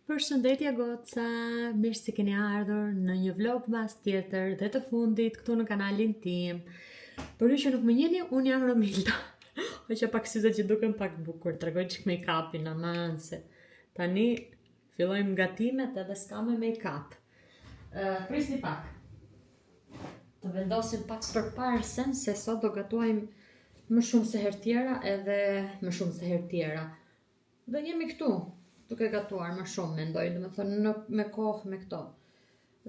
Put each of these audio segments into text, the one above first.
Përshëndetje goca, mirë se keni ardhur në një vlog mas tjetër dhe të fundit këtu në kanalin tim. Për ju që nuk më njeni, unë jam Romilda. O që pak syze që duken pak bukur, tregoj që make-upin, aman se tani fillojmë gatimet edhe s'ka me make-up. Prisni pak. Të vendosim pak për parsen se sot do gatuajmë më shumë se herë tjera edhe më shumë se herë tjera. Dhe jemi këtu, duke gatuar më shumë, mendoj, dhe me thënë me kohë, me këto.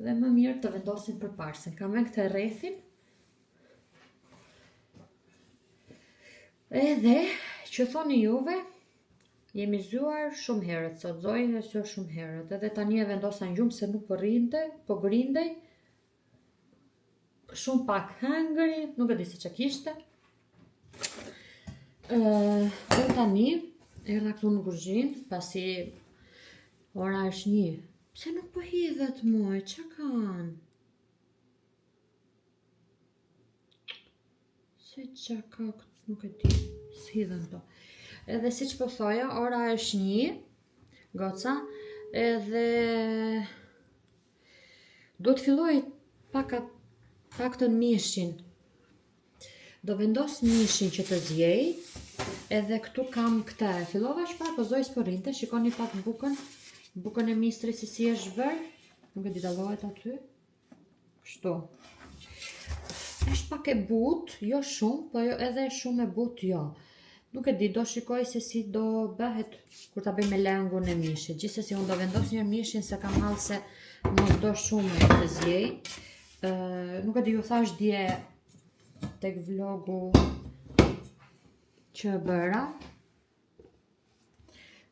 Dhe më mirë të vendosim për parsen. Kam me këtë rrethin. Edhe, që thoni juve, jemi zgjuar shumë herët, sot zoj dhe zgjuar shumë herët. Edhe tani e vendosa në gjumë se nuk po grindej. Shumë pak hëngëri, nuk e di se që kishte. Dhe tani, erdha këtu në kuzhinë, pasi ora është 1. Pse nuk po hidhet moj, që kanë? Se që ka këtë, nuk e di, s'hidhen to. Edhe si që po thoja, ora është 1, goca, edhe do të filloj pak të mishin. Do vendos mishin që të zjej, edhe këtu kam këta. Fillova shpar, po zoj s'porrinte, shikoni pak bukën e mistri si është bërë. Nuk e di dallohet aty. Kështu. Është pak e butë, jo shumë, po edhe shumë e butë jo. Nuk e di, do shikoj se si do bëhet kur ta bëj me lengun e mishit. Gjithsesi unë do vendos një mishin se kam hallë se mos do shumë të zjej. Nuk e di, ju thash dje tek vlogu që bëra.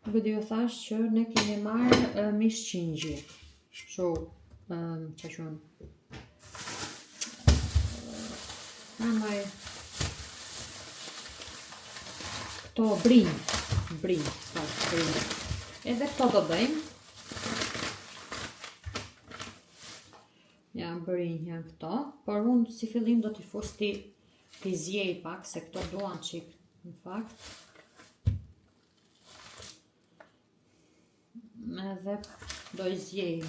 Nuk e di, ju thash që ne kemi marrë mish qingji. Shu, që qënë? Anoj, këto brinj. Edhe këto do bëjmë. Ja, brinj janë këto, por unë si fillim do t'i fus t'i zjej pak, se këto duan qik, në fakt. Edhe do i zjej.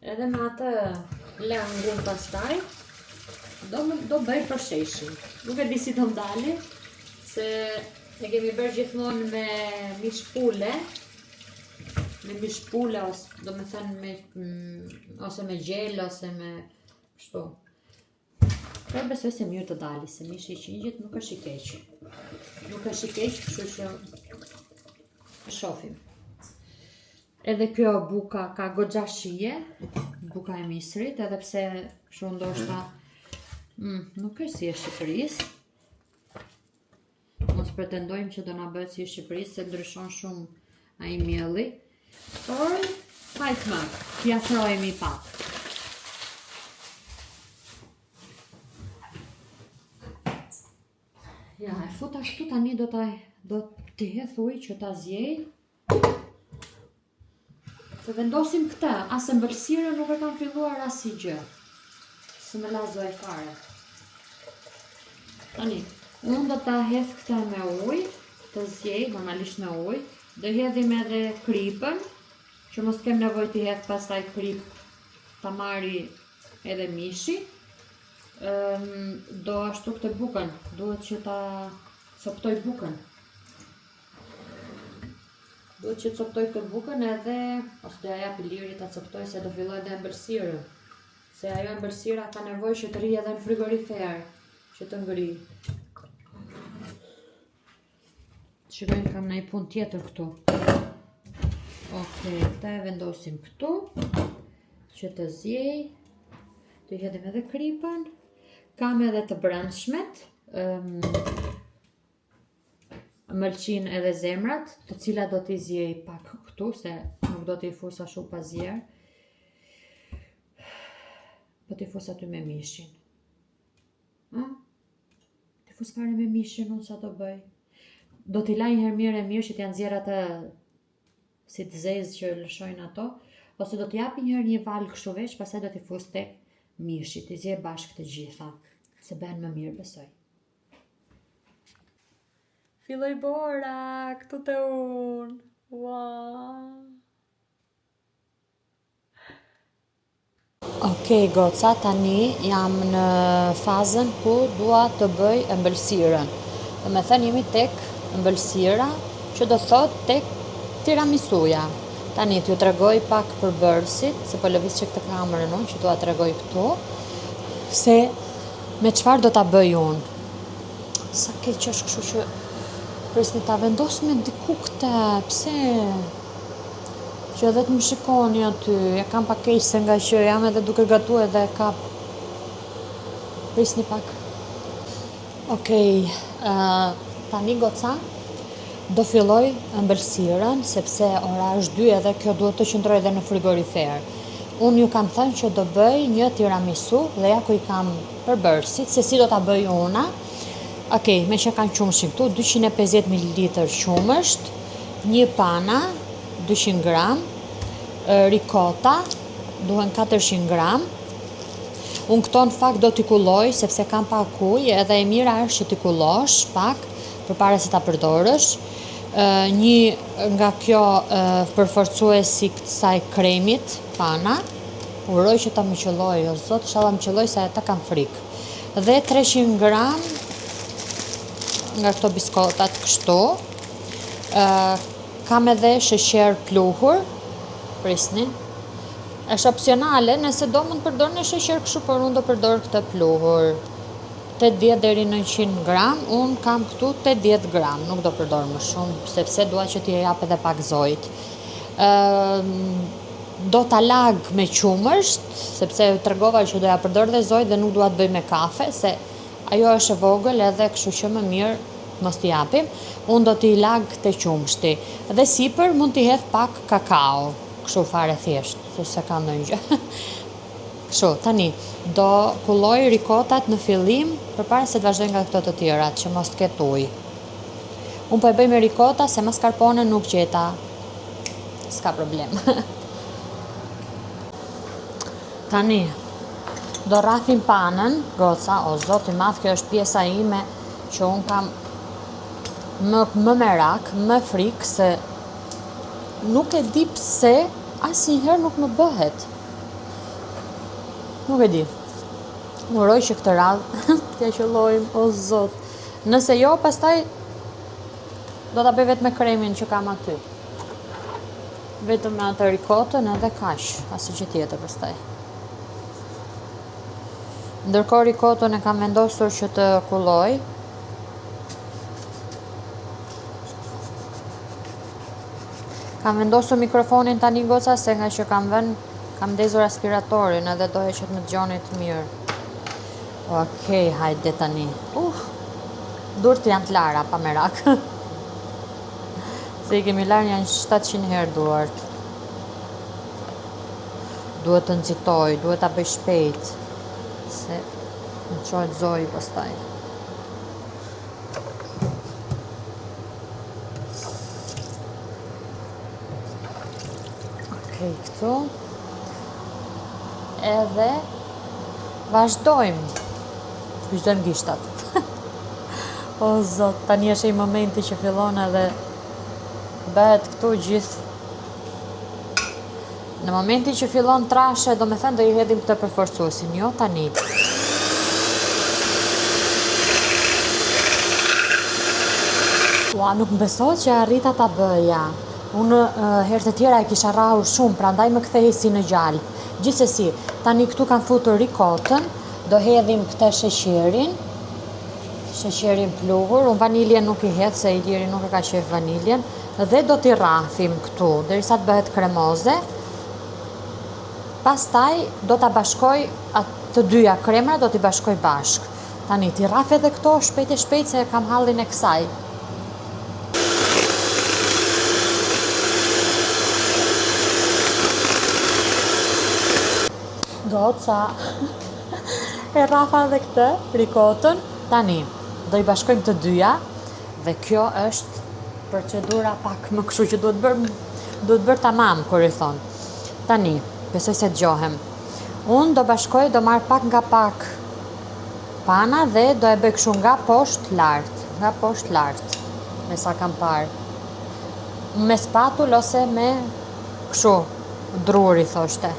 Edhe me atë lengun pastaj, do bëj përsheshin. Nuk e di si do ndali, se e kemi bërë gjithmonë me mishpule, do me thënë ose me gjel, ose me kështu. Por besoj se mirë të dali, se mishi i qingjit nuk është i keq. Nuk është i keq, kështu që shohim. Edhe kjo buka ka goxha shije, buka e misrit, edhe pse kështu ndoshta nuk është si e Shqipërisë. Mos pretendojmë që do na bëhet si e Shqipërisë, se ndryshon shumë ai mielli. Por, hajtë më, t'ja throjemi pak. Ja, e fut ashtu tani do t'i hedh ujë që ta zjej. Të vendosim këtë, as ëmbëlsirën nuk e kam filluar as si gjë. Së me lazoj fare. Tani, unë do ta hedh këtë me ujë, të zjej, normalisht me ujë. Do hedhim edhe kripën, që mos kem nevojë të hedh pastaj krip ta marri edhe mishi. Do ashtu këtë bukën, duhet që ta coptoj bukën. Duhet që coptoj këtë bukën edhe, ose do ja jap Ilirit ta coptoj se do filloj edhe ëmbëlsirën. Se ajo ëmbëlsira ka nevojë që të rrijë edhe në frigorifer, që të ngri. Shikojmë kam në i pun tjetër këtu. Okej, këta e vendosim këtu, që të zjej. Të i hedhim edhe kripën. Kam edhe të brendshmet, mëlqin edhe zemrat, të cilat do t'i zjej pak këtu, se nuk do t'i fus ashtu pa zjerë. Po t'i fus aty me mishin. T'i fus fare me mishin, unë sa të bëj. Do t'i laj njëherë mirë që t'janë zjerë atë si të zezë që lëshojnë ato, ose do t'japi njëherë një valë kështu veç, pastaj do t'i fus tek mishi, t'i zje bashkë të gjitha, se ben më mirë besoj. Filloj bora, këtu të unë, wow! Okej, goca, tani jam në fazën ku dua të bëj ëmbëlsirën. Do me thënë jemi tek ëmbëlsira, që do thot tek tiramisuja. Tani t'ju tregoj pak për bërësit, se po lëviz që këtë kamerën unë, që t'ua tregoj këtu, se me çfarë do t'a bëj unë. Sa keq është kështu që prisni ta vendos me diku këtë, pse? Që edhe të më shikoni aty, ja kam pak keq se nga që jam edhe duke gatu edhe kap. Prisni pak. Okej, tani goca, do filloj ëmbëlsirën, sepse ora është 2 edhe kjo duhet të qëndroj edhe në frigorifer. Unë ju kam thënë që do bëj një tiramisu dhe ja ku i kam përbërësit, se si do t'a bëj una. Okej, me që kanë qumëshin këtu, 250 ml qumësht, një pana, 200 gram, ricota, duhen 400 gram. Unë këto në fakt do t'i kulloj, sepse kam pak ujë, edhe e mira është që t'i kullosh pak, përpara se ta përdorësh. Një nga kjo përforcuesi kësaj kremit, pana, uroj që ta më qëlloj, o zot, inshallah më qëlloj se ata kam frikë. Dhe 300 gram nga këto biskotat kështu. Kam edhe sheqer pluhur, prisni. Është opsionale, nëse do mund të përdorni sheqer kështu, por unë do përdor këtë pluhur. 80 deri në 100 gram, unë kam këtu 80 gram, nuk do përdor më shumë, sepse dua që t'i jap edhe pak zojt. Do t'a lag me qumësht, sepse tregova që doja përdor dhe zojt dhe nuk dua të bëj me kafe, se ajo është e vogël edhe kështu që më mirë mos t'i japim. Unë do t'i lag të qumshti. Dhe sipër mund t'i hedh pak kakao, kështu fare thjesht, se ka ndonjë gjë. Kështu, tani, do kulloj ricotat në fillim, përpara se të vazhdoj nga këto të tjerat, që mos të ketë ujë. Unë po e bëj me ricota, se mascarpone nuk gjeta. S'ka problem. Tani, do rrafim panën, goca, o zoti madh, kjo është pjesa ime që unë kam më merak, më frikë, se nuk e di pse asnjëherë nuk më bëhet. Nuk e di. Uroj që këtë radhë t'ja qëllojmë, o zot. Nëse jo, pastaj do t'a bëj vetëm me kremin që kam aty. Vetëm me atë ricotën edhe kaq, asnjë gjë tjetër pastaj. Ndërkohë ricotën e kam vendosur që të kulloj. Kam vendosur mikrofonin tani goca, se nga që kam ndezur aspiratorin edhe doja që të më dëgjoni të mirë. Okej, hajde tani. Durt janë të lara, pa merak. Se i kemi larë janë 700 herë duart. Duhet të nxitoj, duhet ta bëj shpejt, se më çohet zoji pastaj. Okej, këtu. Edhe vazhdojmë gishtat. O zot, tani është ai momenti që fillon edhe bëhet këtu gjithë. Në momentin që fillon trashe, do me thënë do i hedhim këtë përforcuesin, jo tani. Ua, nuk më besohet që arrita ta bëja. Unë herë të tjera e kisha rrahur shumë, prandaj më kthehej si në gjallë. Gjithsesi, tani këtu kam futur ricotën, do hedhim këtë sheqerin pluhur, unë vaniljen nuk i hedh, se Iliri nuk e ka qef vaniljen, dhe do t'i rrafim këtu, derisa të bëhet kremoze. Pastaj do t'a bashkoj të dyja kremra, do t'i bashkoj bashk. Tani t'i rraf edhe këto shpejt e shpejt, se kam hallin e kësaj. Goca, e rrafa edhe këtë, ricotën. Tani, do i bashkojmë të dyja, dhe kjo është procedura pak më kështu që duhet bërë tamam, kur i thonë. Tani, besoj se dëgjohem. Unë do bashkoj, do marr pak nga pak pana dhe do e bëj kështu nga poshtë lart, me sa kam parë. Me spatull ose me kështu druri thoshte.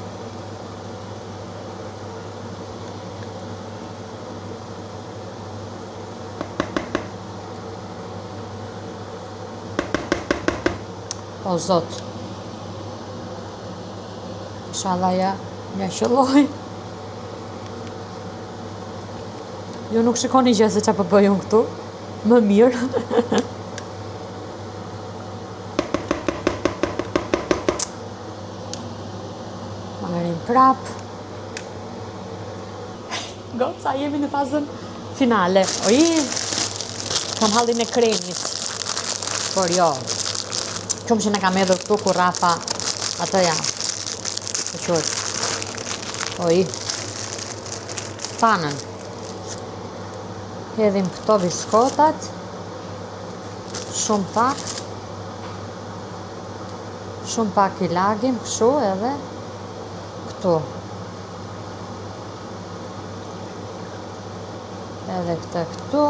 O zot. Inshallah ja qëlloj. Ju nuk shikoni gjë se çfarë po bëj unë këtu. Më mirë. Marrim prap. Goca, jemi në fazën finale. Oj, kam hallin e kremit. Por jo. Qëmë që ne kam edhur këtu ku Rafa, atë ja. Të qërë. Oj. Panën. Hedhim këto biskotat. Shumë pak. Shumë pak i lagim, kështu edhe këtu. Edhe këtë këtu,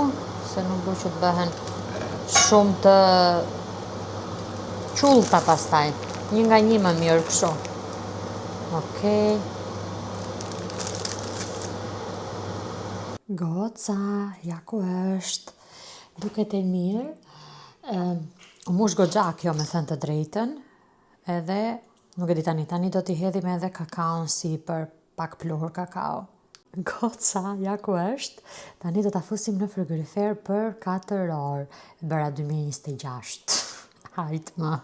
se nuk du që të bëhen shumë të qullta pastaj. Një nga një më mirë kështu. Okej. Goca, ja ku është. Duket e mirë. U mush goxha kjo me thënë të drejtën. Edhe, nuk e di tani do t'i hedhim edhe kakaon si për pak pluhur kakao. Goca, ja ku është. Tani do t'a fusim në frigorifer për 4 orë. Bëra 2026. Hajt ma.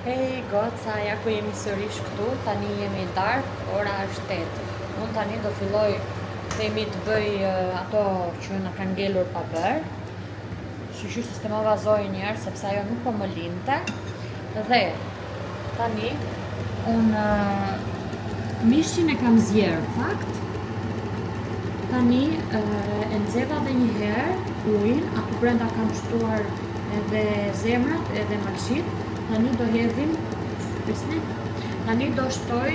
Hej, goca, ja ku jemi sërish këtu. Tani jemi dark, ora është 8. Unë tani do filloj themi të bëj ato që në kanë ngelur pa bërë. Shqyqyr sistemova zoj njerë, sepse ajo nuk po më linte. Dhe, tani, unë mishin e kam zjerë, fakt. Tani, e nxeva dhe një herë ujin, apo brenda kam shtuar edhe zemrat, edhe malshit. Tani do hedhim, tani do shtoj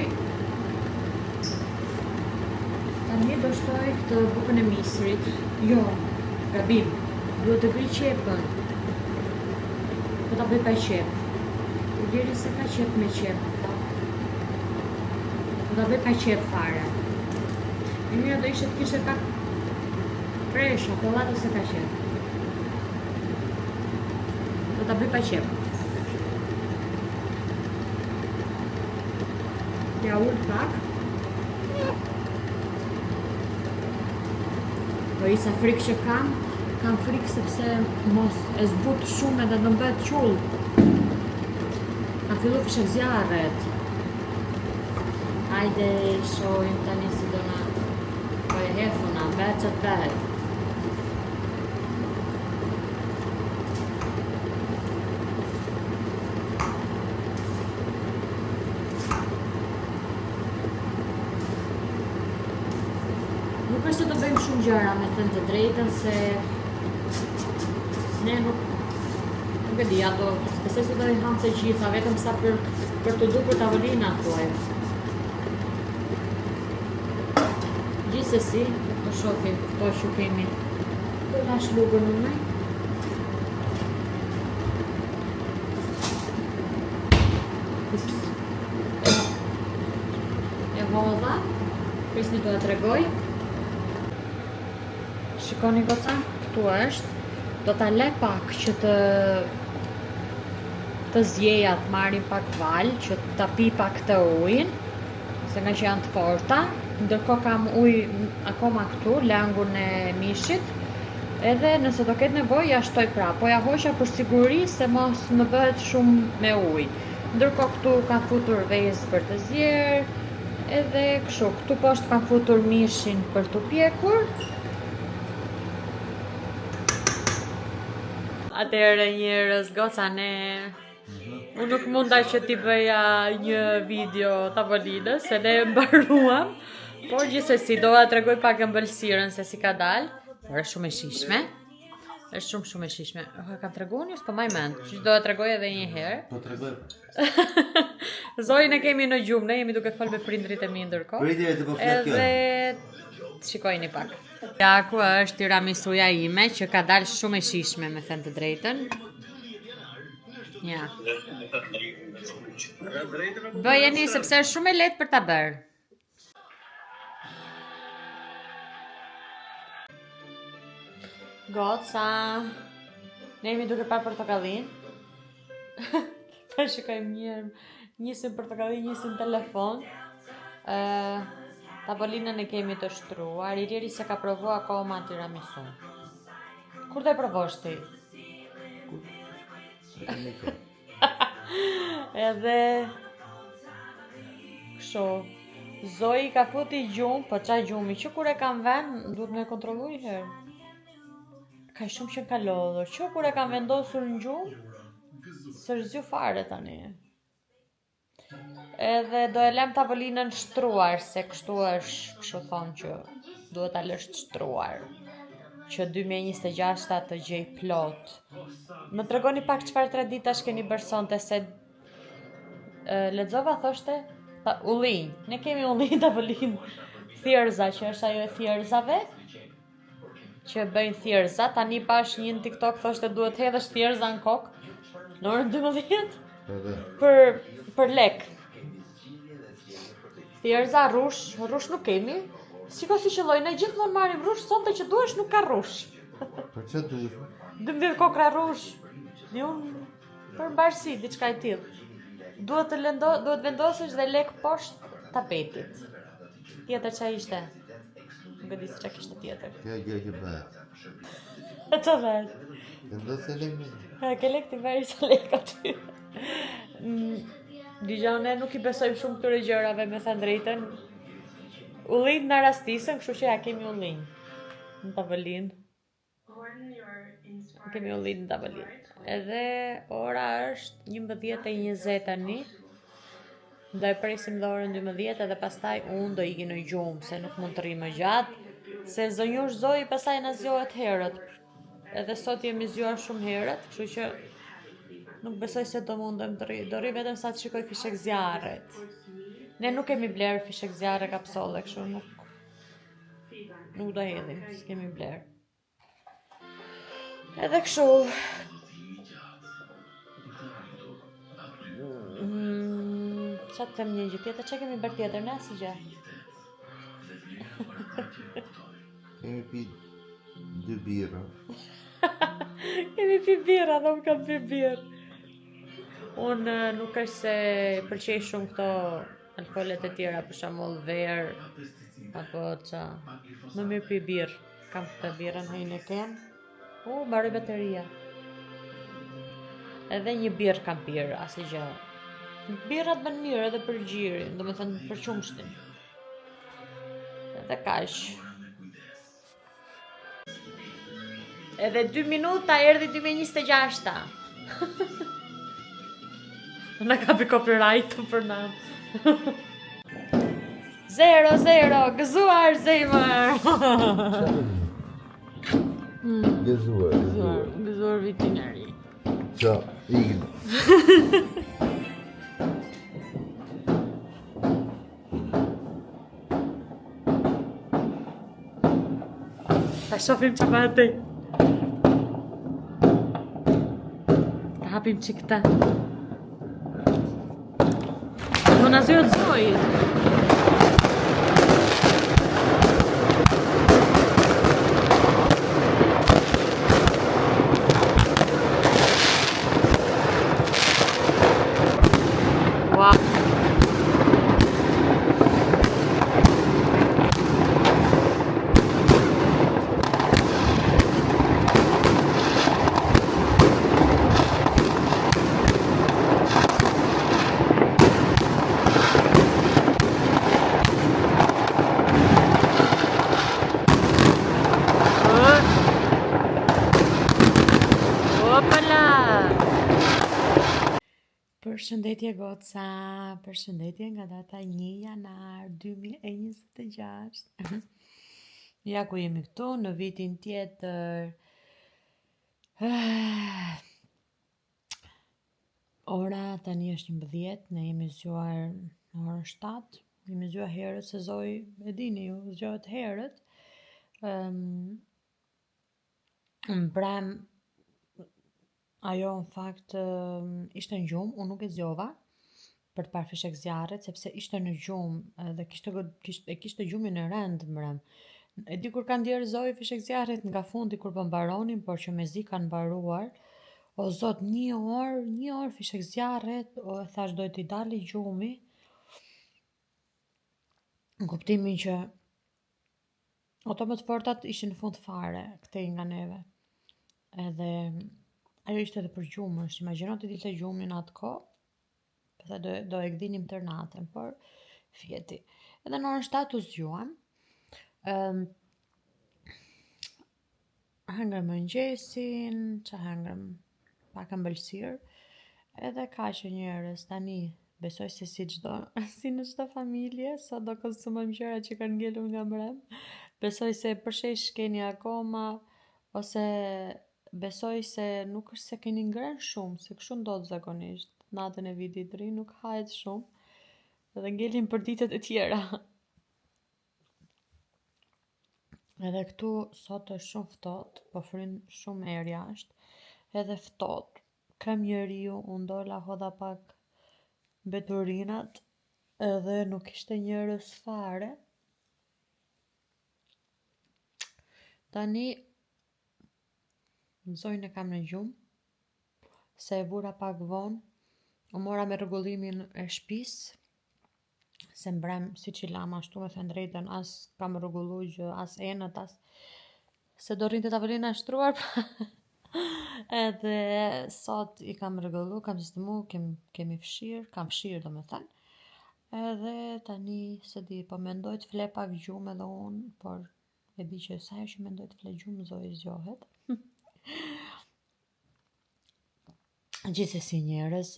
këtë bukën e misrit. Jo, gabim. Duhet të bëj qepën. Po ta bëj pa qep. U djeri se ka qep me qep. Po ta bëj pa qep fare. E mira do ishte të kishe pak presha, po lato se ka qep. Po ta bëj pa qep. Ja ullë pak. Po isa frikë që kam frikë sepse mos e zbut shumë edhe do mbet qull. Kam fillu kështë zjarret. Hajde shojmë tani si do na po e hefuna, bet që të bet. Nuk është të të bëjmë shumë gjëra me thënë të drejtën, se ne nuk e di ato, besoj se do i hamë të gjitha, vetëm sa për të dukur tavolina thuaj. Gjithsesi, do shohim këto që kemi. Do lash lugën në mëj. Ups. E hodha, prisni do të tregoj. Shikoni goca, këtu është. Do t'a le pak që të zjeja, të marrin pak val, që t'a pi pak të ujin, se nga që janë të forta. Ndërkohë kam ujë akoma këtu, langun e mishit, edhe nëse do ketë nevojë ja shtoj prapë, po ja hoqa për siguri se mos më bëhet shumë me ujë. Ndërkohë këtu kam futur vezë për të zjerë, edhe kështu, këtu poshtë kam futur mishin për të pjekur. Atëherë njerëz, goca ne... Unë nuk munda që t'i bëja një video tavolinës, se ne mbaruam. Por gjithsesi, do t'ja tregoj pak ëmbëlsirën se si ka dalë. Por është shumë e shishme. Është shumë e shishme. Kam treguar një, s'po maj mend. Që do t'ja tregoj edhe një herë. Po tregoj. Zoin e kemi në gjumë, ne jemi duke folë me prindrit e mi ndërkohë. Prindrit e po flet kjo. Edhe shikojini pak. Ja ku është tiramisuja ime që ka dalë shumë e shishme me thënë të drejtën. Ja. Bëjeni sepse është shumë e lehtë për ta bërë. Goca, ne jemi duke parë portokallin. Ta shikoj mirë, njësin portokalli, njësin telefon. Tavolinën e kemi të shtruar, Iliri se ka provu akoma tiramisu. Kur do e provosh ti? Edhe kështu. Zoi ka futi gjumë, po qa gjumi që kur e kam ven, duhet me kontrollu i herë. Ka shumë që ka lodhur, që kur e kam vendosur në gjumë, së rëzju fare tani. Edhe do e lem tavolinën shtruar, se kështu është, kështu thonë që duhet ta lësh të shtruar. Që 2026 të gjej plot. Më tregoni pak çfarë traditash keni bërë sonte, se lexova thoshte ullin. Ne kemi ullin tavolinë thjerza, që është ajo e thjerzave, që bëjnë thjerza. Tani pash një në TikTok thoshte duhet hedhësh thjerza në kokë në orën 12 për lek. Thjerza, rush nuk kemi. Shiko si qëlloj, ne gjithmonë marrim rush, sonte që duhesh nuk ka rush. Për që duhesh? 12 kokra rush. Për mbarësi, diçka e tillë. Duhet vendosësh dhe lek poshtë tapetit. Tjetër ç'a ishte? Nuk e di se ç'a kishte tjetër. Kjo që bëhet. Ç'a bëhet? Vendosë lek. Ke lek të bëri sa lek aty. Dijone nuk i besoj shumë këtyre gjërave, me thënë drejtën. Ullin në rastisën, kështu që ja kemi ullin në tavolinë. Kemi ullin në tavolinë. Edhe ora është 11:20 tani. Do e presim dhe orën 12 edhe pastaj unë do iki në gjumë, se nuk mund të rri më gjatë, se zonjush Zoi pastaj na zgjohet herët. Edhe sot jemi zgjuar shumë herët, kështu që nuk besoj se do mundem të rri. Do rri vetëm sa të shikoj fishek zjarret. Ne nuk kemi bler fishek zjarre kapsole, kështu nuk do hedhim, s'kemi bler. Edhe kështu. Qa të them një gjë tjetër, qa kemi bërë tjetër, ne si gjë? Kemi pi 2 birra. Kemi pi birra, dhe unë kam pi birë. Unë nuk është se pëlqej shumë këto alkoolet e tjera, për shembull verë, apo qa. Më mirë pi birë. Kam këtë birën Heineken. Mbaroi bateria. Edhe një birë kam pirë, asë gjë. Birrat bën mirë edhe për gjirin, do me thënë për qumshtin. Edhe kaq. Edhe 2 minuta erdhi 2026-ta. Në kapi copyright për na. 0-0, gëzuar zemër. Gëzuar vitin e ri. Qa, ikin. Ta shofim që bëti. Ta hapim që këta. Do na zyrë të Zoi. Përshëndetje goca, përshëndetje nga data 1 janar 2026. Ja ku jemi këtu në vitin tjetër. Ora tani është 11, ne jemi zgjuar në orën 7. Jemi zgjuar herët se Zoi, e dini ju, zgjohet herët. Mbrëm ajo në fakt ishte në gjumë, unë nuk e zgjova për të parë fishek zjarret, sepse ishte në gjumë dhe kishte gjumin e rend mbrëm. E di kur kanë ndjerë Zoi fishek zjarret nga fundi kur po mbaronin, por që mezi kanë mbaruar, O zot, një orë fishek zjarret, o e thash dojt t'i dali gjumi, në kuptimin që ato më të fortat ishin në fund fare, këtej nga neve. Edhe ajo ishte edhe për gjumësh, imagjino të dilte gjumi në atë kohë, pastaj do e gdhinim tër natën, por fjeti. Edhe në orën 7 u zgjuam. Hëngrëm mëngjesin, që hëngrëm pak ëmbëlsirë, edhe ka që njerëz tani, besoj se si në çdo familje, sa do konsumojmë gjëra që kanë ngelur nga mbrëm, besoj se përshesh keni akoma, ose besoj se nuk është se keni ngrënë shumë, se kështu ndodh zakonisht, natën e vitit të ri nuk hahet shumë, dhe ngelim për ditët e tjera. Edhe këtu sot është shumë ftohtë, po fryn shumë erë jashtë, edhe ftohtë. Këm njeriu, unë dola hodha pak mbeturinat, edhe nuk ishte njerëz fare. Tani nxojnë e kam në gjumë, se e vura pak vonë, u mora me rregullimin e shtëpisë, se mbrëm si që lam ashtu me thënë drejtën, as kam rregullu gjë, as enët, as se do rrinte tavolina shtruar. Edhe sot i kam rregullu, kam sistemu, kemi fshirë, kam fshirë do me thënë. Edhe tani se di, po mendoj të fle pak gjumë edhe unë, por e di që sa që mendoj të fle gjumë, zoj zgjohet. Gjithsesi njerëz,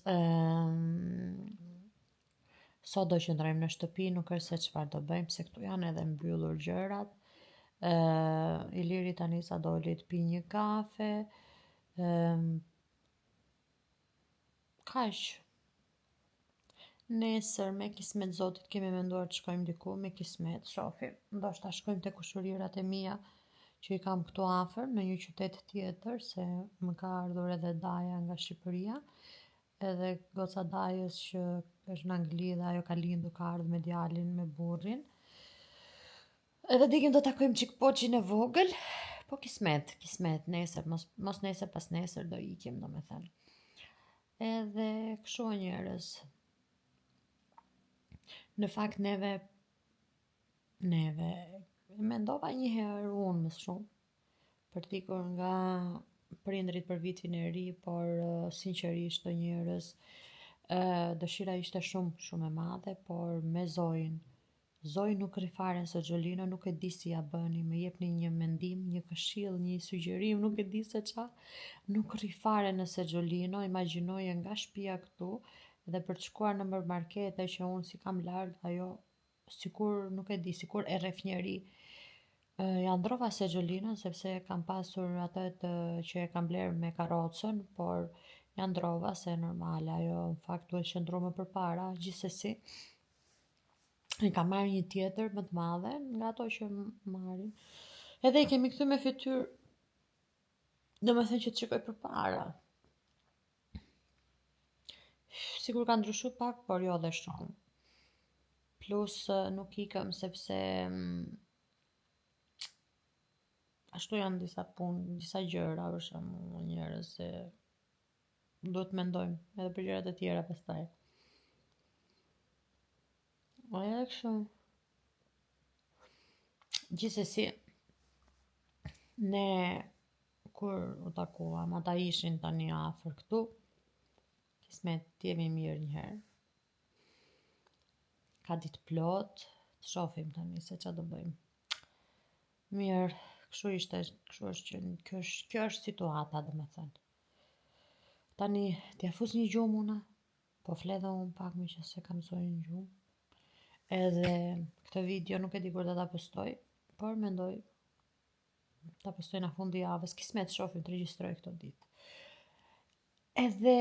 sot do qëndrojmë në shtëpi, nuk është se çfarë do bëjmë, se këtu janë edhe mbyllur gjërat. Iliri tani sa doli të pi një kafe. Kaq. Nesër me kismet zotit kemi menduar të shkojmë diku, me kismet, shohim. Ndoshta shkojmë te kushërirat e mia që i kam këtu afër, në një qytet tjetër, se më ka ardhur edhe Daja nga Shqipëria. Edhe goca Dajës që është në Angli dhe ajo ka lindur, ka ardhur me djalin, me burrin. Edhe dikim do takojmë çik poçin e vogël, po kismet, nesër, mos nesër pas nesër do ikim, domethënë. Edhe kështu njerëz. Në fakt neve mendova një herë unë më shumë për t'ikur nga prindrit për vitin e ri, por sinqerisht të njerëz dëshira ishte shumë e madhe, por me Zojin. Zoj nuk ri fare se Xholino nuk e di si ja bëni, më jepni një mendim, një këshill, një sugjerim, nuk e di se qa. Nuk ri fare nëse Xholino imagjinoje nga shtëpia këtu dhe për të shkuar në markete që unë si kam larg, ajo sikur nuk e di, sikur e rref njeri. Ja ndrova se Xholina sepse kam pasur atë që e kam bler me karrocën, por ja ndrova se normale, ajo në fakt duhet qëndru më përpara, gjithsesi. I kam marrë një tjetër më të madhe nga ato që marrin. Edhe i kemi kthy me fytyrë, domethënë që të shikoj përpara. Sigur ka ndryshuar pak, por jo dhe shumë. Plus nuk ikëm sepse ashtu janë disa punë, disa gjëra, për shembull, njerëz se duhet mendojmë edhe për gjërat e tjera pastaj. Edhe kështu. Gjithsesi, ne kur u takuam, ata ishin tani afër këtu. Kismet jemi mirë një herë. Ka ditë plot, të shohim tani se ç'a do bëjmë. Mirë, kështu ishte, kjo është situata, domethënë. Tani t'ja fus një gjumë una, po fle dhe unë pak me që se kam Zojin gjumë. Edhe këtë video nuk e di kur do ta postoj, por mendoj ta postoj në fundi javës, kismet shohim të regjistroj këto ditë. Edhe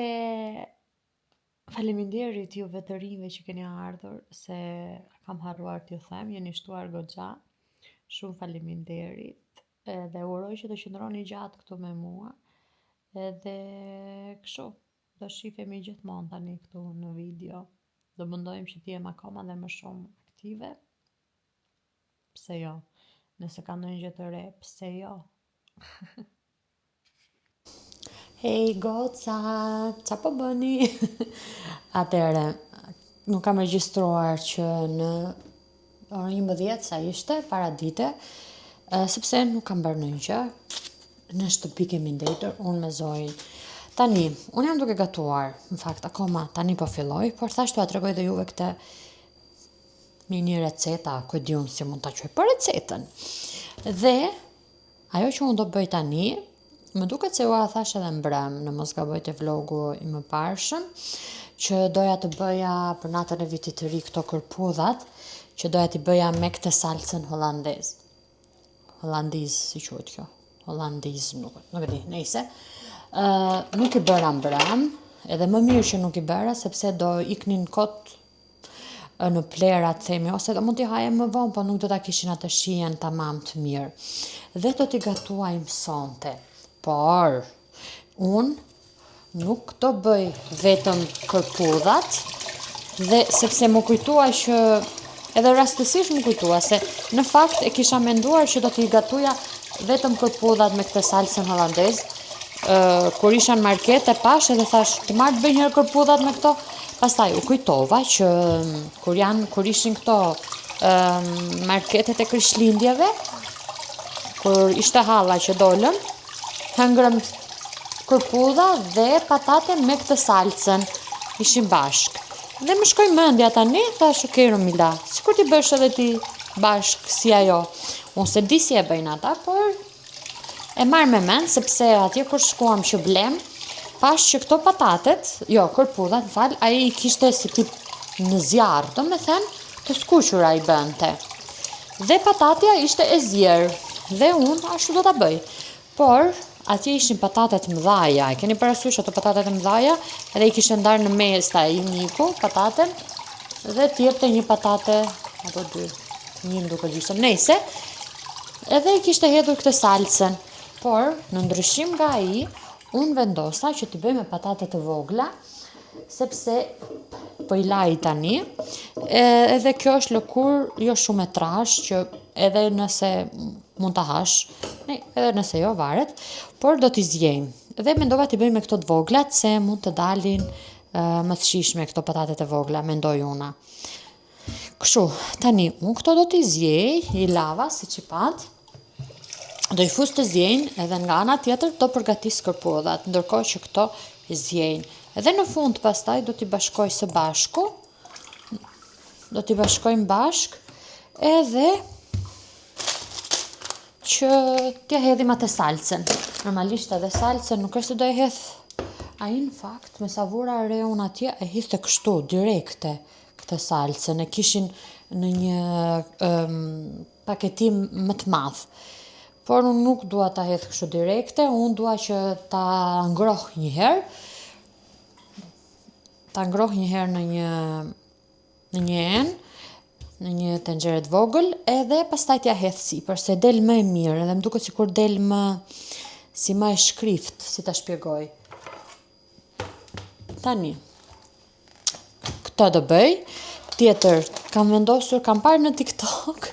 faleminderit juve të rinjve që keni ardhur, se kam harruar t'ju them, jeni shtuar goxha. Shumë faleminderit. Edhe uroj që të qëndroni gjatë këtu me mua. Edhe kështu, do shifemi gjithmonë tani këtu në video. Do mundojmë që t'jem akoma dhe më shumë aktive. Pse jo? Nëse ka ndonjë gjë të re, pse jo? Hej, goca, qa po bëni? Atëre, nuk kam regjistruar që në orën 11 sa ishte, para dite, sepse nuk kam bërë në gjë, në shtëpi kemi ndetur, unë me Zorin. Tani, unë jam duke gatuar, në fakt, akoma tani po filloj, por thashtu a tregoj dhe juve këtë mini receta, ku di unë si mund ta quaj, për recetën. Dhe, ajo që unë do bëj tani, më duket se ua thash edhe mbrëm në mos gaboj te vlogu i mëparshëm, që doja të bëja për natën e vitit të ri këto kërpudhat, që doja t'i bëja me këtë salcën holandez. Holandiz, si quhet kjo? Holandiz, nuk e di, nejse. Nuk i bëra mbrëm, edhe më mirë që nuk i bëra, sepse do iknin kot në plerat, themi, ose do mund t'i haje më vonë, po nuk do ta kishin atë shijen tamam të mirë. Dhe do t'i gatuajmë sonte. Por, unë nuk do bëj vetëm kërpudhat, dhe sepse më kujtua që, edhe rastësisht më kujtua, se në fakt e kisha menduar që do t'i gatuja vetëm kërpudhat me këtë salsën holandez, kur isha në market e pash edhe thash, të marrë të bëj njërë kërpudhat me këto, pastaj u kujtova që kur ishin këto marketet e Krishtlindjeve, kur ishte halla që dolën, hëngrëm kërpudha dhe patate me këtë salcën, ishin bashk. Dhe më shkoj mendja tani, thash, okay, Romila, sikur ti bësh edhe ti bashk si ajo. Unë se di si e bëjnë ata, por e marr me mend, sepse atje kur shkuam që blem, pash që këto patatet, jo, kërpudhat, ai i kishte si tip në zjarr, domethënë të skuqura i bënte. Dhe patatja ishte e zjerë, dhe unë ashtu do ta bëj. Por atje ishin patatet mëdhaja, e keni parasysh ato patatet mëdhaja, edhe i kishte ndarë në mes ta i niku pataten, dhe tjepte një patate, apo dy, një më duke gjysëm, nejse, edhe i kishte hedhur këtë salcën, por në ndryshim nga unë vendosa që t'i bëj me patate të vogla, sepse po i laj tani, edhe kjo është lëkur jo shumë e trash, që edhe nëse mund ta hash, edhe nëse jo varet, por do t'i zgjejmë. Dhe mendova t'i bëjmë me këto të voglat, se mund të dalin më të shishme këto patatet e vogla, mendoj una. Kështu, tani, unë këto do t'i zgjej, i lava, si që pat, do i fus të zgjejnë, edhe nga ana tjetër do përgatis kërpudhat, ndërkohë që këto zgjejnë. Edhe në fund pastaj do t'i bashkoj së bashku, do t'i bashkojmë bashk, edhe që t'ja hedhim atë salcën. Normalisht edhe salcën nuk është do e hedh. Ai në fakt me savura re unë atje e hidhte kështu direkte këtë salcën. E kishin në një paketim më të madh. Por unë nuk dua ta hedh kështu direkte, unë dua që ta ngroh një herë. Ta ngroh një herë në një enë, në një tenxhere të vogël, edhe pastaj t'ja hedh sipër, se del më e mirë, edhe më duket sikur del më e shkrift, si ta shpjegoj. Tani, këto do bëj. Tjetër, kam parë në TikTok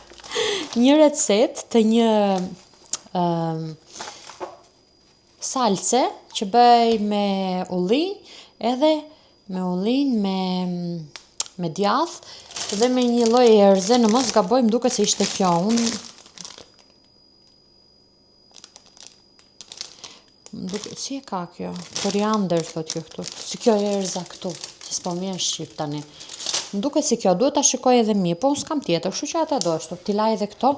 një recet të një salce që bëj me ullinj, edhe me ullinj me djath, dhe me një lloj erëze, në mos gaboj, më duket se ishte kjo. Si e ka kjo? Koriander, thot kjo këtu. Si kjo erëza këtu, që s'po vjen shqip tani. Më duket si kjo, duhet ta shikoj edhe mirë, po unë s'kam tjetër, kështu që ata do ashtu. T'i laj edhe këto,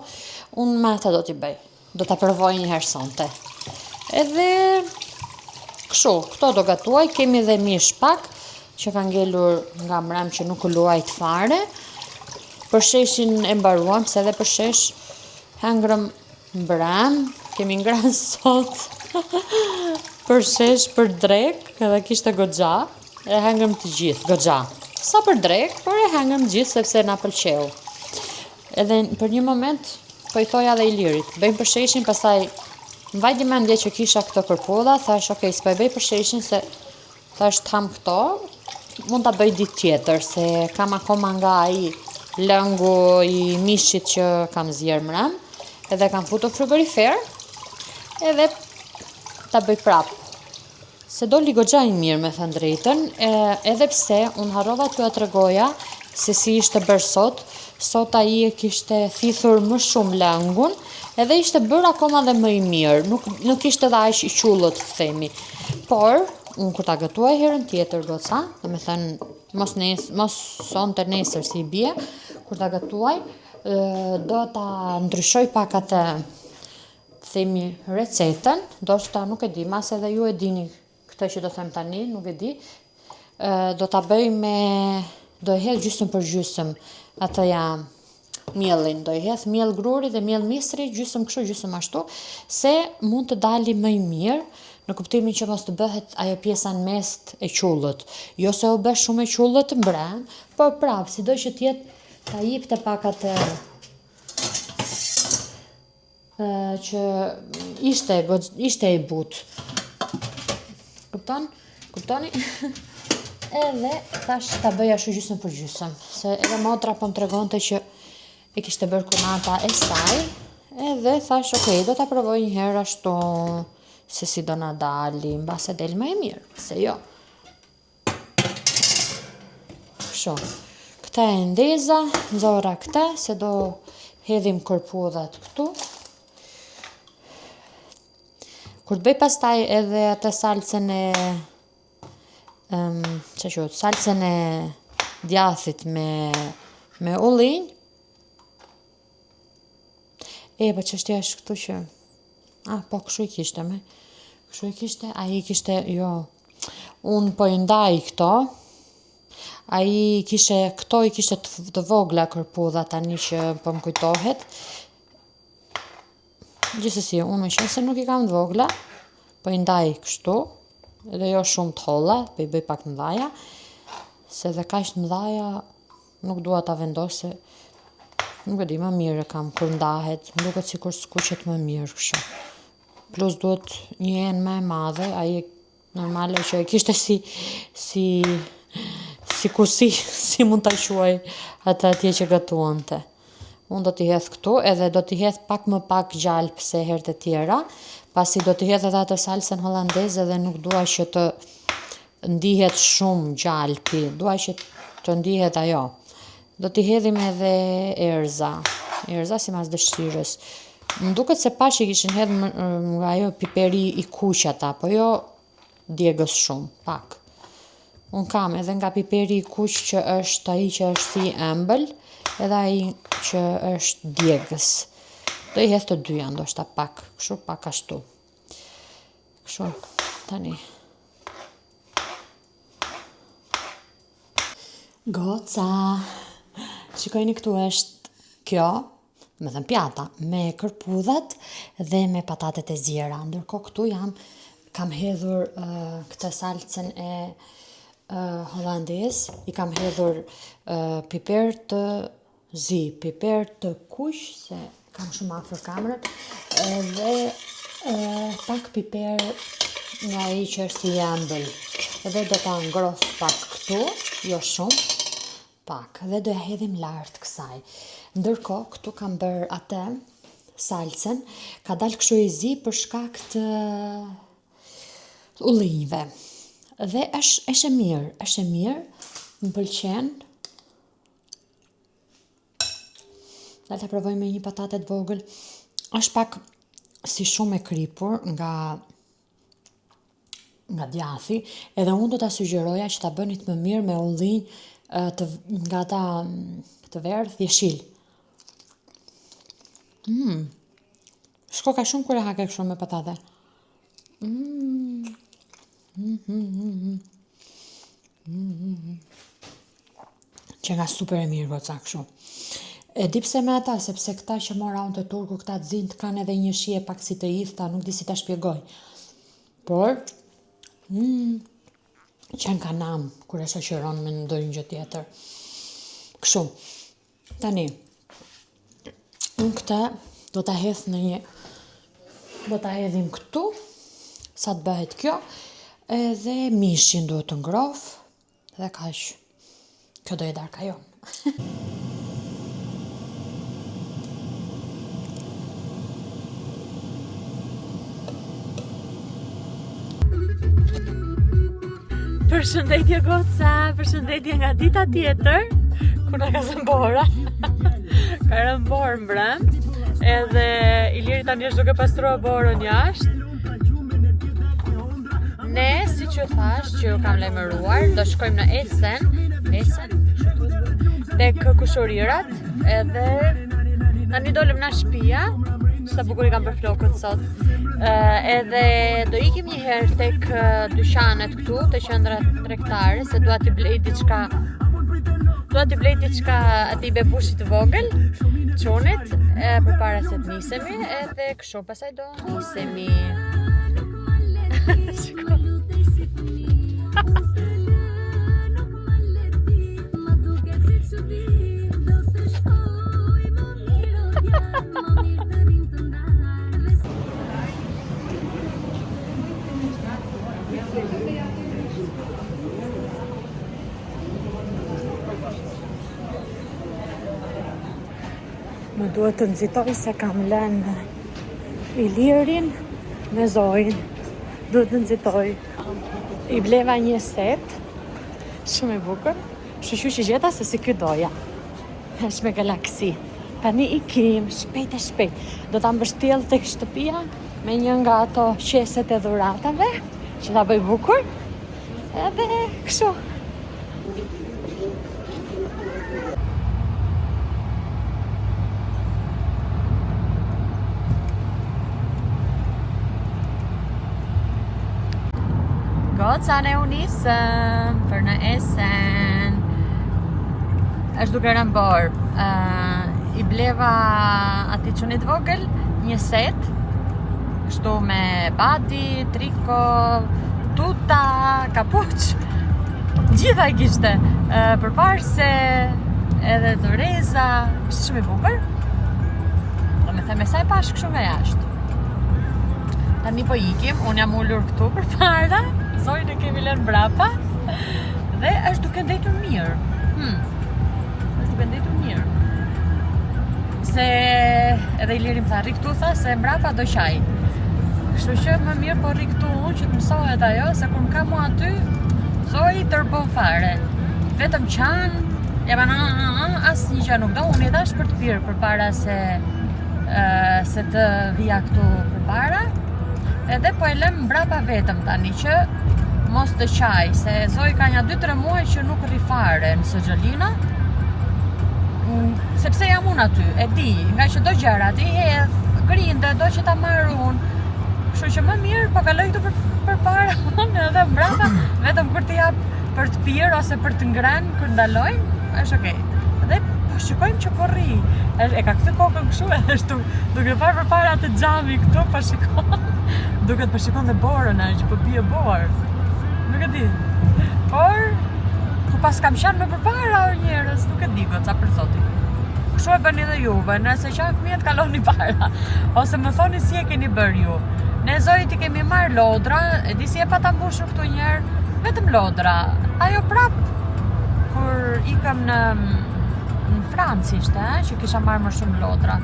unë me ata do t'i bëj. Do ta provoj një herë sonte. Edhe kështu, këto do gatuaj, kemi edhe mish pak, që ka ngelur nga mbrëm që nuk u luajt fare. Përsheshin e mbaruam, se edhe përshesh hëngrëm mbrëm, kemi ngrënë sot përshesh për drek, edhe kishte goxha, e hëngrëm të gjithë, goxha. Sa për drek, por e hëngrëm gjithë sepse na pëlqeu. Edhe për një moment, po i thoja dhe Ilirit, bëjmë përsheshin, pastaj mbajti mendje që kisha këto kërpudha, thash, okay, s'po e bëj përsheshin, se thash të ham këto, mund ta bëj ditë tjetër, se kam akoma nga ai lëngu i mishit që kam zjerë mbrëm, edhe kam futur frigorifer, edhe ta bëj prap. Se doli goxha i mirë me thënë drejtën, edhe pse unë harrova t'ju tregoja se si ishte bërë sot. Sot ai e kishte thithur më shumë lëngun, edhe ishte bërë akoma dhe më i mirë. Nuk ishte dhe aq i qullët, themi. Por unë kur ta gatuaj herën tjetër goca, domethënë mos sonte nesër si i bie, kur ta gatuaj do ta ndryshoj pak atë, themi, recetën, ndoshta nuk e di, mas edhe ju e dini këtë që do them tani, nuk e di. Do ta bëj do e hedh gjysmë për gjysmë atëja miellin, do i hedh miell gruri dhe miell misri, gjysmë kështu, gjysmë ashtu, se mund të dali më i mirë, në kuptimin që mos të bëhet ajo pjesa në mes e qullët. Jo se u bë shumë e qullët mbren, por prap, sido që t'jetë ta jipte pak atë që ishte i butë. Kuptoni? Edhe thash ta bëj ashtu gjysmë për gjysmë, se edhe motra po më tregonte që e kishte bërë kunata e saj, edhe thash okay, do ta provoj një herë ashtu se si do na dali, mbase del më e mirë, se jo. Kështu. Këta e ndeza, nxorra këta se do hedhim kërpudhat këtu. Kur të bëj pastaj edhe atë salcën salcën e djathit me ullin. Po çështja është këtu që po kështu i kishte me. Kështu i kishte, ai kishte, jo. Unë po i ndaj këto. Ai këto i kishte të vogla kërpudha tani që po më kujtohet. Gjithsesi, unë me qenë se nuk i kam të vogla, po i ndaj kështu, edhe jo shumë të holla, po i bëj pak të mëdhaja, se dhe kaq të mëdhaja nuk dua ta vendos se nuk e di, më mirë e kam kur ndahet, më duket sikur skuqet më mirë kështu. Plus duhet një enë më e madhe, ai normale që e kishte si kusi, si mund ta quaj atë atje që gatuante. Unë do t'i hedh këtu, edhe do t'i hedh pak më pak gjalp se herët e tjera, pasi do t'i hedh edhe atë salsën hollandeze dhe nuk dua që të ndihet shumë gjalpi, dua që të ndihet ajo. Do t'i hedhim edhe erza sipas dëshirës. Më duket se pa që kishin hedh nga ajo piperi i kuq ata, po jo djegës shumë, pak. Unë kam edhe nga piperi i kuq që është ai që është si ëmbël, edhe ai që është djegës. Do i hedh të dyja, ndoshta pak, kështu pak ashtu. Kështu, tani. Goca. Shikojeni, këtu është kjo, me thënë pjata, me kërpudhat dhe me patatet e zjera. Ndërkohë këtu kam hedhur këtë salcën e hollandez, i kam hedhur piper të zi, piper të kuq, se kam shumë afër kamerën, dhe pak piper nga ai që është i ëmbël. Edhe do ta ngroh pak këtu, jo shumë, pak, dhe do ja hedhim lart kësaj. Ndërkohë këtu kam bërë atë salcën, ka dalë kështu i zi për shkak të ullinjve. Dhe është e mirë, më pëlqen. Dhe ta provoj me një patate të vogël. Është pak si shumë e kripur nga djathi, edhe unë do ta sugjeroja që ta bënit më mirë me ullinj nga ata të verdh jeshil. Shko ka shumë kur e hake kështu me patate. Që nga super e mirë goca kështu. E di pse me ata, sepse këta që mora unë të turku, këta të zinë kanë edhe një shije pak si të idhta, nuk di si ta shpjegoj. Por, qenë ka nam, kur e shoqëron me ndonjë gjë tjetër. Kështu, tani, unë këta do ta hedh do ta hedhim këtu, sa të bëhet kjo, edhe mishin duhet të ngroh, dhe kaq, kjo do e darka jonë. Përshëndetje goca, përshëndetje nga dita tjetër, ku na ka zënë bora. Ka rënë borë mbrëm, edhe Iliri tani është duke pastruar borën jashtë. Ne, si që thash, që ju kam lajmëruar, do shkojmë në Esen, tek kushurirat, edhe tani dolëm nga shtëpia, sa bukur i kam për flokët sot. Edhe do ikim një herë tek dyqanet këtu, te qendra tregtare, se dua t'i blej diçka atij bebushit të vogël, çunit, përpara se të nisemi, edhe kështu pastaj do nisemi. Më duhet të nxitoj se kam lënë Ilirin me Zojin. Duhet të nxitoj. I bleva një set, shumë e bukur, kështu që gjeta se si ky doja. Është me Galaxy. Tani ikim shpejt e shpejt. Do ta mbështjell tek shtëpia me një nga ato qeset e dhuratave, që ta bëj bukur. Edhe kështu. Goca ne u nisëm për në Esen. Është duke rënë borë. I bleva ati çunit vogël një set, kështu me badi, triko, tuta, kapuç. Gjitha i kishte. Përparse, edhe doreza, ishte shumë i bukur. Do me theme sa e pash kështu nga jashtë. Tani po ikim, unë jam ullur këtu përpara. Zojnë e kemi lënë mbrapa dhe është duke ndetur mirë. Është duke ndetur mirë. Se edhe Iliri më tha, rri këtu, tha, se mbrapa do qaj. Kështu që më mirë po rri këtu unë që të mësohet ajo, se kur më ka mua aty, Zoji tërbon fare. Vetëm qanë, asë një që nuk do, unë i dash për të pirë përpara se të vija këtu përpara. Edhe po e lëm mbrapa vetëm tani që mos të qaj, se Zoji ka një 2-3 muaj që nuk rri fare në Sogjolina, sepse jam unë aty, e di, nga që do gjërat, i hedh, grinde, do që ta marr unë, kështu që më mirë po kaloj këtu përpara unë edhe mbrapa, vetëm kur të jap për të pirë ose për të ngrënë kur ndalojnë, është okej. Dhe po shikojmë që po rri, e ka këtë kokën kështu, është duke parë përpara të xhami këtu, po shikon. Duket po shikon dhe borën që po bie borë. Nuk e di. Por ku pas kam qenë më përpara o njerëz, nuk e di goca për zotin. Kështu e bëni dhe juve, nëse qenë fëmijët kaloni para. Ose më thoni si e keni bërë ju. Ne Zojit i kemi marrë lodra, e di si e pa ta mbushur këtu njerë, vetëm lodra. Ajo prap kur ikëm në Francë ishte, që kisha marrë më shumë lodra.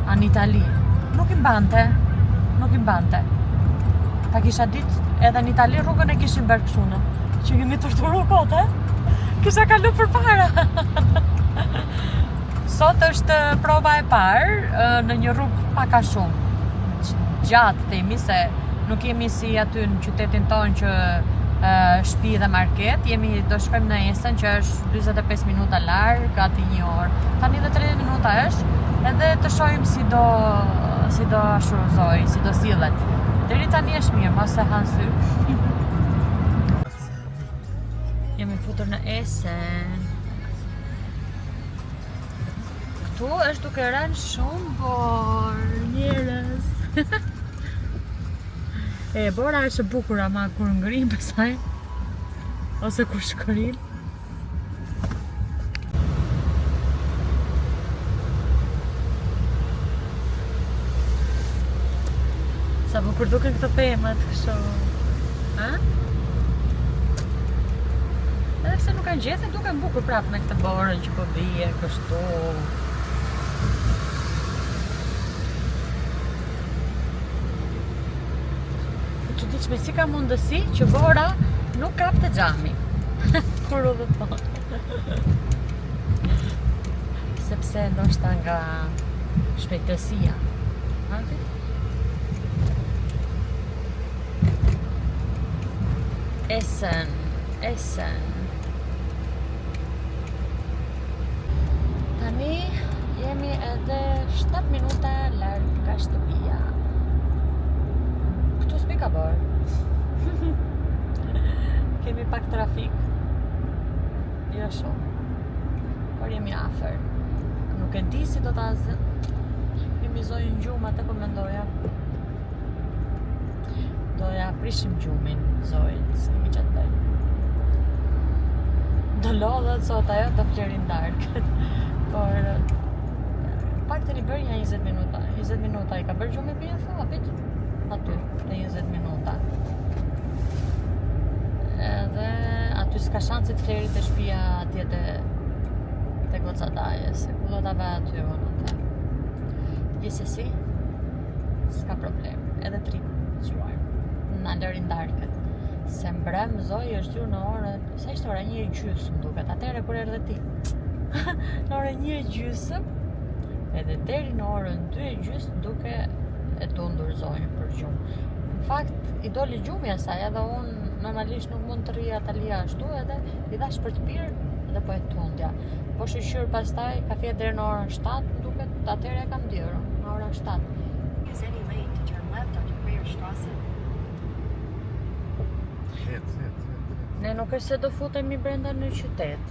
Në Itali. Nuk i mbante. Ta kisha ditë edhe në Itali rrugën e kishim bërë kështu, që kemi torturu kote, kisha kalu përpara. Sot është prova e parë në një rrugë paka shumë. Gjatë themi se nuk jemi si aty në qytetin tonë që shtëpi dhe market, do shkojmë në Esen që është 45 minuta larg, gati 1 orë. Tani dhe 30 minuta është, edhe të shohim si do ashurozoj, si do sillet. Deri tani është mirë, mos e han sy. Jemi futur në Esen. Këtu është duke rënë shumë borë, njerëz. Bora është e bukur, ama kur ngrin pastaj ose kur shkërin. Sa bukur duken këto pemat kështu. Ha? Edhe pse nuk kanë gjethe, duken bukur prapë me këtë borën që po bie kështu. Çuditshme si ka mundësi që bora Nuk kap të xhami. Kur udhëton. Sepse ndoshta nga shpejtësia. Anti? Essen. Tani jemi edhe 7 minuta larg nga shtëpia. Këtu s'pi ka bërë. Kemi pak trafik. Jo shumë. Por jemi afër. Nuk e di si do ta mizojnë gjumë atë po mendoja. Doja prishim gjumin Zojt, s'kemi që të bëjmë. Do lodhet sot ajo të flerin dark. Por pak të një bërë një 20 minuta. 20 minuta i ka bërë gjumi për jethë, apit aty, të 20 minuta. Edhe aty s'ka shansit flerit të shpia atje të goca daje, se ku do t'a bëj aty unë atë. Gjithsesi, s'ka problem, edhe tri quar. Në lërin darkët. Se mbrëm Zoj është gjurë në orën, sa ishte ora 1:30 më duket, atëherë kur erdhe ti. Në orën 1:30, edhe deri në orën 2:30 duke e tundur Zojën për gjumë. Në fakt, i doli gjumi asaj, edhe unë normalisht nuk mund të rria të lija ashtu, edhe i dhash për të pirë dhe po e tundja. Po shqyr pastaj, ka fjetë deri në orën 7, më duket, atëherë e kam dyrë, në orën 7. Ne nuk është se do futemi brenda në qytet.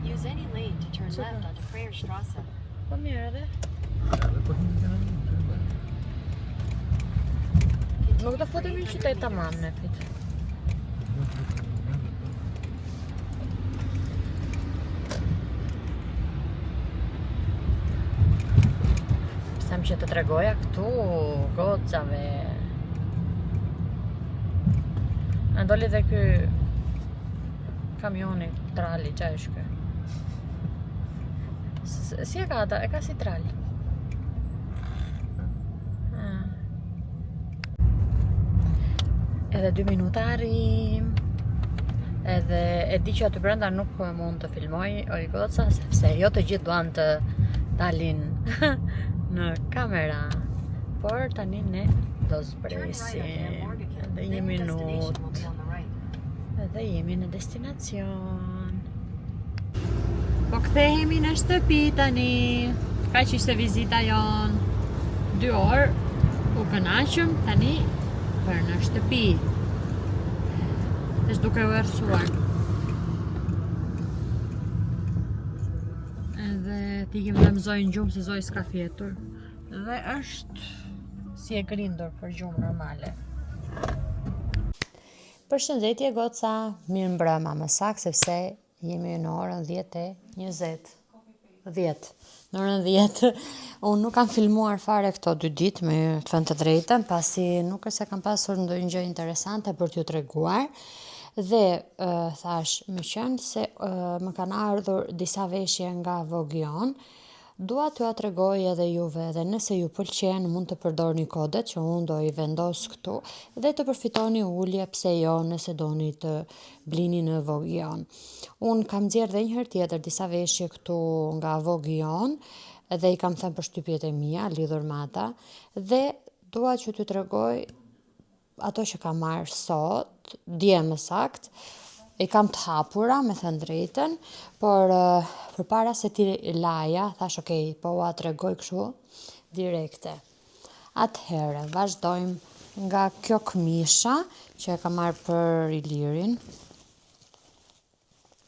Use any lane to turn left onto Freierstrasse. Po mirë edhe. Nuk do futemi në qytet tamam ne fit. Sem që të tregoja këtu gocave. Ndoli dhe ky kamioni, trali, qa është kë? Si e ka ata? E ka si trali. Edhe 2 minuta arrim. Edhe e di që aty brenda nuk mund të filmoj oj goca, sepse jo të gjithë duan të dalin në kamera. Por tani ne do zbresim. Edhe 1 minutë. Edhe jemi në destinacion. Po kthehemi në shtëpi tani. Ka që ishte vizita jon 2 orë. U kënaqëm tani për në shtëpi. Është duke u errësuar. Edhe t'ikim dhe mëzojnë gjumë se Zoj s'ka fjetur. Dhe është si e grindur për gjumë normale. Përshëndetje goca, mirë mbrëma më saktë sepse jemi në orën 10:20. 10. Në orën 10. Unë nuk kam filmuar fare këto 2 ditë, me të thënë të drejtën, pasi nuk është se kam pasur ndonjë gjë interesante për t'ju treguar. Dhe thash, më qenë se më kanë ardhur disa veshje nga Vogion, dua t'ju tregoj edhe juve, dhe nëse ju pëlqen mund të përdorni kodet që unë do i vendos këtu dhe të përfitoni ulje, pse jo, nëse doni të blini në Vogion. Unë kam nxjerrë edhe një herë tjetër disa veshje këtu nga Vogion dhe i kam thënë përshtypjet e mia lidhur me ata dhe dua që t'ju tregoj ato që kam marrë sot, dje më sakt. I kam të hapura, me thënë drejtën, por përpara se ti laja, thash okej, po ua tregoj kështu direkte. Atëherë, vazhdojmë nga kjo këmisha që e kam marrë për Ilirin.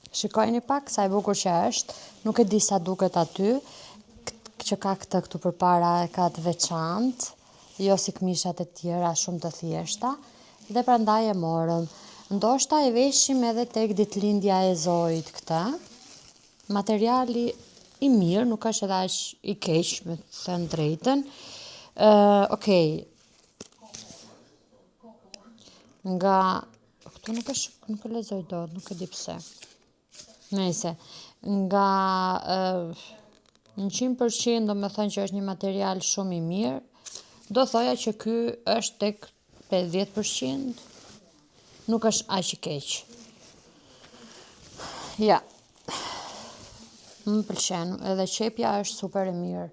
Shikojni pak sa e bukur që është, nuk e di sa duket aty, që ka këtë këtu përpara e ka të veçantë, jo si këmishat e tjera shumë të thjeshta, dhe prandaj e morëm. Ndoshta e veshim edhe tek ditëlindja e Zojit këta. Materiali i mirë, nuk është edhe aq i keq, me të thënë drejtën. Okej. Nga këtu nuk e lexoj dot, nuk e di pse. Nëse nga 100% do me thënë që është një material shumë i mirë, do thoja që ky është tek 50%. nuk është aq i keq. Ja. Më pëlqen, edhe qepja është super e mirë.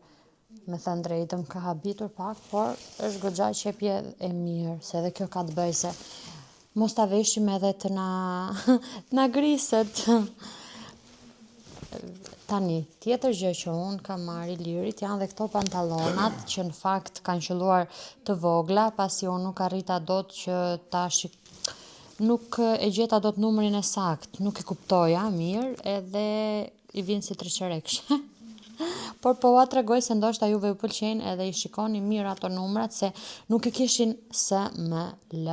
Me thënë drejtën, ka habitur pak, por është goxha qepje e mirë, se edhe kjo ka të bëjë se mos ta veshim edhe të na griset. Tani, tjetër gjë që unë kam marrë i lirit janë dhe këto pantallonat që në fakt kanë qelluar të vogla, pasi unë nuk arrita dot që nuk e gjeta dot numrin e sakt, nuk e kuptoja mirë edhe i vinë si 3 qereksh. Por po ua tregoj se ndoshta juve ju pëlqejnë edhe i shikoni mirë ato numrat se nuk i kishin SML,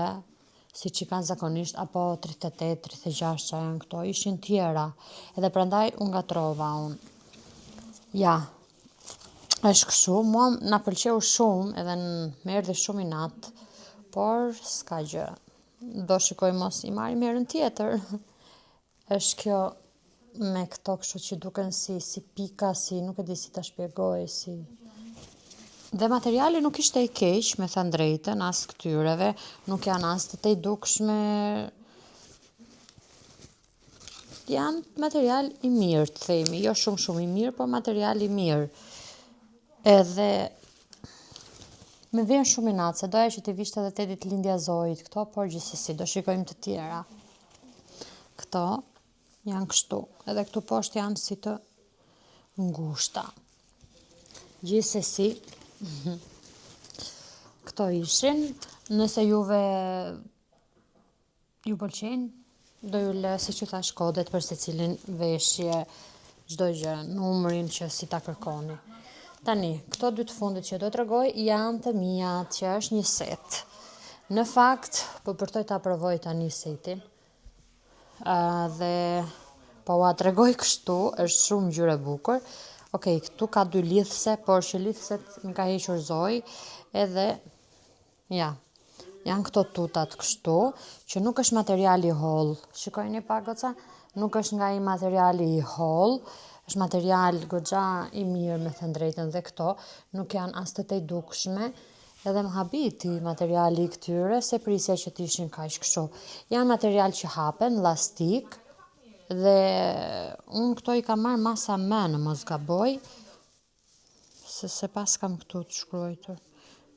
siç i kanë zakonisht, apo 38, 36 që janë këto, ishin tjera. Edhe prandaj unë gatrova unë. Ja, është kështu, mua na pëlqeu shumë, edhe më erdhi shumë i natë, por s'ka gjë. Do shikoj mos i marrim herën tjetër. Është kjo me këto kështu që duken si pika, si nuk e di si ta shpjegoj, si. Dhe materiali nuk ishte i keq, me thënë drejtën, as këtyreve, nuk janë as të dukshme. Janë material i mirë, të themi, jo shumë i mirë, por material i mirë. Edhe me vjen shumë i natë, se doja që t'i vishte edhe 8 ditëlindja Zoit këto, por gjithsesi do shikojmë të tjera. Këto janë kështu, edhe këtu poshtë janë si të ngushta. Gjithsesi, këto ishin, nëse juve ju pëlqejnë, do ju lë, si që thash, kodet për secilin veshje, çdo gjë, numrin që si ta kërkoni. Tani, këto 2 të fundit që do t'rregoj janë të mia, që është një set. Në fakt, po përtoj ta provoj tani setin. Dhe po ua tregoj kështu, është shumë ngjyrë e bukur. Okej, këtu ka 2 lidhse, por që lidhset më ka hequr Zoi, edhe ja, janë këto tutat kështu, që nuk është materiali holl. Shikojeni pak goca, nuk është nga i materiali i holl, është material goxha i mirë, me thënë drejtën, dhe këto nuk janë as të dukshme, edhe më habiti materiali i këtyre, se prisja që t'ishin kaq kështu. Janë material që hapen, lastik, dhe unë këto i kam marrë masa më në mos gaboj, se pas kam këtu të shkruajtur,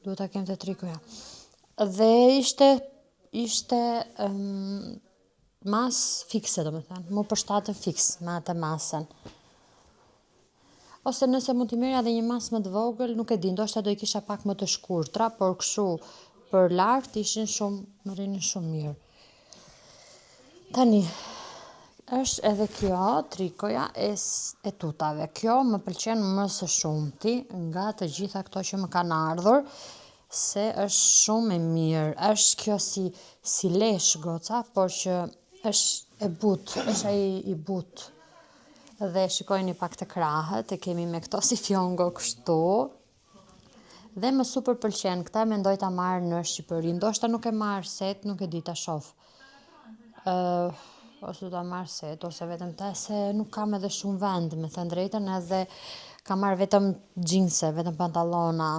duhet ta kem të trikoja. Dhe ishte mas fikse, do me thënë, mu përshtatën fiks me atë masën. Ose nëse mund t'i merja dhe një mas më të vogël, nuk e di, ndoshta do i kisha pak më të shkurtra, por kështu për lart ishin më rinin shumë mirë. Tani, është edhe kjo trikoja e tutave. Kjo më pëlqen më së shumti nga të gjitha këto që më kanë ardhur, se është shumë e mirë. Është kjo si lesh goca, por që është e butë, është ai i butë. Dhe shikojni pak të krahët, e kemi me këto si fjongo kështu. Dhe më super pëlqen, këta mendoj ta marr në Shqipëri. Ndoshta nuk e marr set, nuk e di ta shoh. Ose do ta marr set, ose vetëm ta, se nuk kam edhe shumë vend, me thënë drejtën, edhe kam marr vetëm xhinse, vetëm pantallona.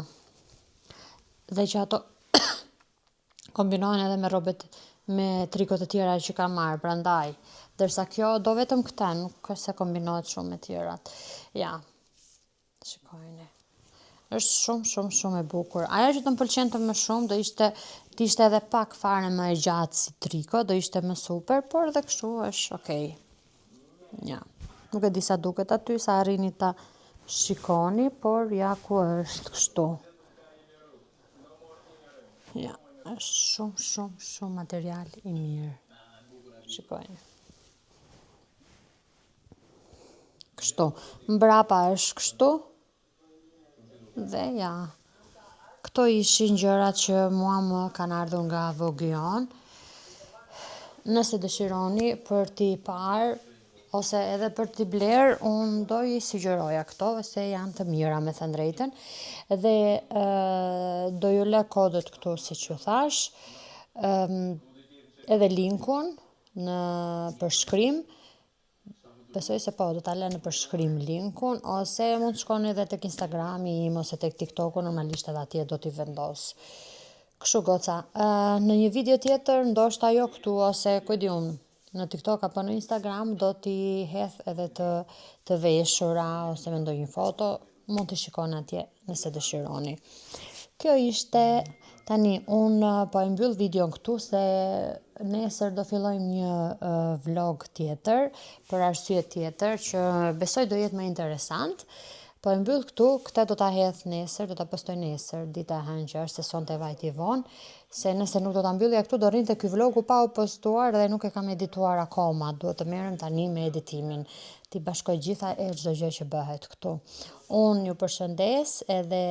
Dhe që ato kombinohen edhe me robet, me trikot e tjera që kam marr, prandaj. Dërsa kjo do vetëm këta, nuk është se kombinohet shumë me tjerat. Ja, shikojni. Është shumë e bukur. Ajo që të më pëlqente më shumë do ishte edhe pak fare më e gjatë si triko, do ishte më super, por edhe kështu është okej. Ja, nuk e di sa duket aty, sa arrini ta shikoni, por ja ku është kështu. Ja, është shumë material i mirë. Shikojni. Kështu, mbrapa është kështu, dhe ja, këto ishin gjërat që mua më kanë ardhur nga Vogueon. Nëse dëshironi për t'i parë, ose edhe për t'i bler, unë do i sugjeroja këto, se janë të mira, me thënë drejtën, dhe do ju lë kodët këtu, si që thash, edhe linkun në përshkrim. Besoj se po, do ta lë në përshkrim linkun, ose mund të shkoni edhe tek Instagrami im, ose tek TikToku, normalisht edhe atje do t'i vendos. Kështu goca, në një video tjetër, ndoshta jo këtu, ose ku e di unë, në TikTok apo në Instagram, do t'i hedh edhe të veshura, ose me ndonjë foto, mund t'i shikoni atje nëse dëshironi. Kjo ishte, tani unë po e mbyll videon këtu se nesër do fillojmë një vlog tjetër, për arsye tjetër që besoj do jetë më interesant. Po e mbyll këtu, këta do ta hedh nesër, do ta postoj nesër, dita e hëngjër, se sonte vajti vonë, se nëse nuk do ta mbyllja këtu do rrinte ky vlogu pa u postuar dhe nuk e kam edituar akoma, duhet të merrem tani me editimin, ti bashkoj gjitha e çdo gjë që bëhet këtu. Unë ju përshëndes edhe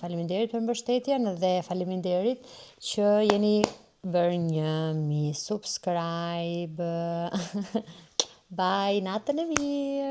faleminderit për mbështetjen dhe faleminderit që jeni bërë një subscribe. Bye, natën e mirë.